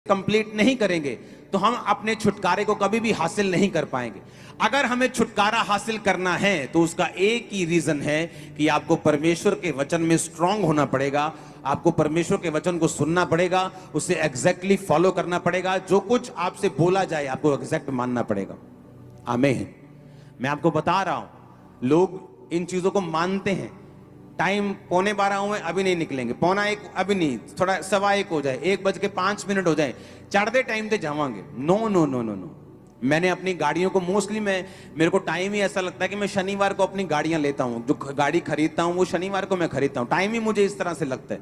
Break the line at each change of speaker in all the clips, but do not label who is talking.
Complete नहीं करेंगे तो हम अपने छुटकारे को कभी भी हासिल नहीं कर पाएंगे। अगर हमें छुटकारा हासिल करना है तो उसका एक ही रीजन है कि आपको परमेश्वर के वचन में स्ट्रांग होना पड़ेगा, आपको परमेश्वर के वचन को सुनना पड़ेगा, उसे एग्जैक्टली फॉलो करना पड़ेगा। जो कुछ आपसे बोला जाए आपको एग्जैक्ट मानना पड़ेगा। आमीन। मैं आपको बता रहा हूं, लोग इन चीजों को मानते हैं। टाइम 11:15 हुए अभी नहीं निकलेंगे, 11:45 अभी नहीं, थोड़ा 1:15 हो जाए, 1:05 हो जाए, चढ़ते टाइम से जावांगे। No no no no no. मैंने अपनी गाड़ियों को मोस्टली मेरे को टाइम ही ऐसा लगता है कि मैं शनिवार को अपनी गाड़ियां लेता हूं। जो गाड़ी खरीदता हूं वो शनिवार को मैं खरीदता हूं। टाइम ही मुझे इस तरह से लगता है।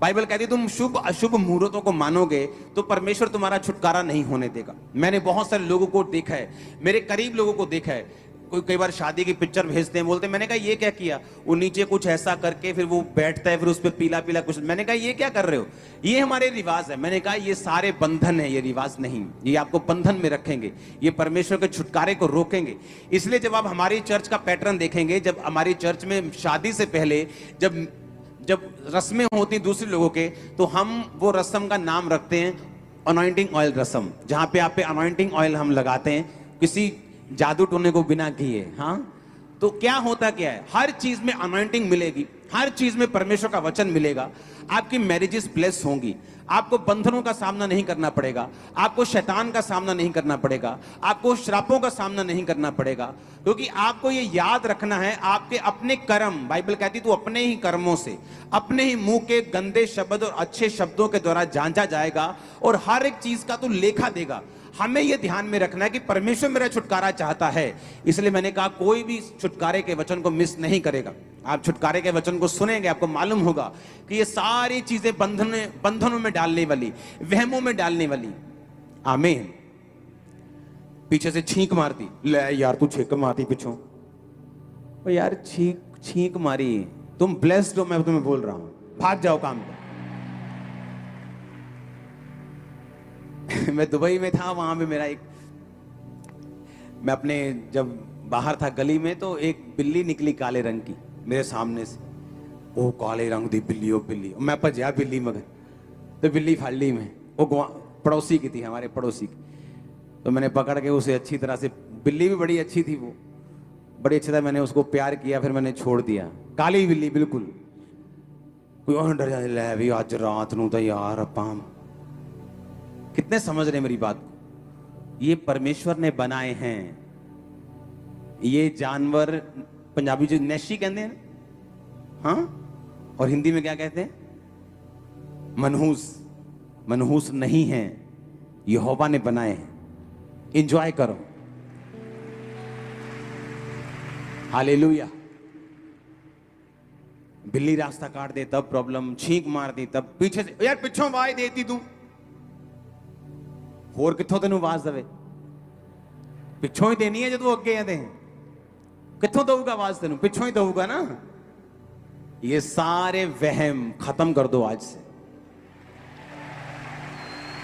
बाइबल कहती है तुम शुभ अशुभ मुहूर्तों को मानोगे तो परमेश्वर तुम्हारा छुटकारा नहीं होने देगा। मैंने बहुत सारे लोगों को देखा है, मेरे करीब लोगों को देखा है। कोई कई बार शादी की पिक्चर भेजते हैं, बोलते हैं मैंने कहा ये क्या किया, वो नीचे कुछ ऐसा करके फिर वो बैठता है, फिर उस पर पीला पीला कुछ। मैंने कहा ये क्या कर रहे हो, ये हमारे रिवाज है। मैंने कहा ये सारे बंधन है, ये रिवाज नहीं। ये आपको बंधन में रखेंगे, ये परमेश्वर के छुटकारे को रोकेंगे। इसलिए जब आप हमारी चर्च का पैटर्न देखेंगे, जब हमारी चर्च में शादी से पहले जब जब रस्में होती दूसरे लोगों के, तो हम वो रस्म का नाम रखते हैं अनॉइंटिंग ऑयल रस्म, जहां पे आप पे अनॉइंटिंग ऑयल हम लगाते हैं किसी जादू टोने को बिना किए। हाँ, तो क्या होता क्या है, हर चीज में अनॉइंटिंग मिलेगी, हर चीज में परमेश्वर का वचन मिलेगा। आपकी मैरिजेस ब्लेस होंगी, आपको बंधनों का सामना नहीं करना पड़ेगा, आपको शैतान का सामना नहीं करना पड़ेगा, आपको श्रापों का सामना नहीं करना पड़ेगा। क्योंकि आपको ये याद रखना है, आपके अपने कर्म, बाइबल कहती तू अपने ही कर्मों से, अपने ही मुंह के गंदे शब्द और अच्छे शब्दों के द्वारा जांचा जाएगा और हर एक चीज का तू लेखा देगा। हमें यह ध्यान में रखना है कि परमेश्वर मेरा छुटकारा चाहता है। इसलिए मैंने कहा कोई भी छुटकारे के वचन को मिस नहीं करेगा। आप छुटकारे के वचन को सुनेंगे, आपको मालूम होगा कि ये सारी चीजें बंधनों में डालने वाली, वहमों में डालने वाली। आमीन। पीछे से छींक मारती, ले यार तू छींक मारती पीछों, यार छींक मारी, तुम ब्लेस्ड हो, मैं तुम्हें बोल रहा हूं, भाग जाओ काम पे। मैं दुबई में था, वहां पे मैं अपने जब बाहर था गली में, तो एक बिल्ली निकली काले रंग की मेरे सामने से। ओ काले रंग दी बिल्ली, ओ बिल्ली, मैं भजया बिल्ली मगर, तो बिल्ली फाड़ ली मैं। वो पड़ोसी की थी, हमारे पड़ोसी की। तो मैंने पकड़ के उसे अच्छी तरह से, बिल्ली भी बड़ी अच्छी थी, वो बड़ी अच्छा था, मैंने उसको प्यार किया, फिर मैंने छोड़ दिया। काली बिल्ली बिल्कुल। कोई और डर जाए, ले भी आज रात नू तो यार अपाम। कितने समझ रहे मेरी बात को? ये परमेश्वर ने बनाए हैं ये जानवर। पंजाबी जो नेशी कहते हैं, हाँ, और हिंदी में क्या कहते हैं, मनहूस। मनहूस नहीं है, यहोवा ने बनाए हैं। एंजॉय करो। हालेलुया। बिल्ली रास्ता काट दे तब प्रॉब्लम, छींक मार दी तब, पीछे से यार पिछों आवाज देती तू, होर कित्थों तेनू आवाज देवे, पिछों ही देनी है। जो अगे आते हैं कित्थों दूगा आवाज तेनू, पिछों ही दूगा ना। ये सारे वहम खत्म कर दो आज से।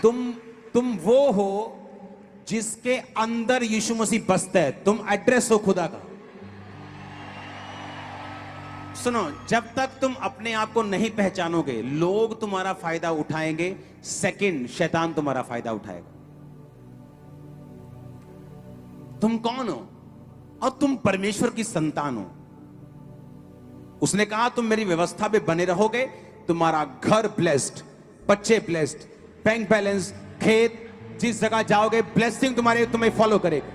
तुम वो हो जिसके अंदर यीशु मसीह बसता है। तुम एड्रेस हो खुदा का। सुनो, जब तक तुम अपने आप को नहीं पहचानोगे, लोग तुम्हारा फायदा उठाएंगे, सेकंड शैतान तुम्हारा फायदा उठाएगा। तुम कौन हो? और तुम परमेश्वर की संतान हो। उसने कहा तुम मेरी व्यवस्था पे बने रहोगे, तुम्हारा घर ब्लेस्ड, बच्चे ब्लेस्ड, बैंक बैलेंस, खेत, जिस जगह जाओगे ब्लेसिंग तुम्हें फॉलो करेगा।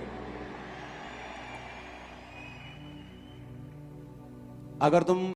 अगर तुम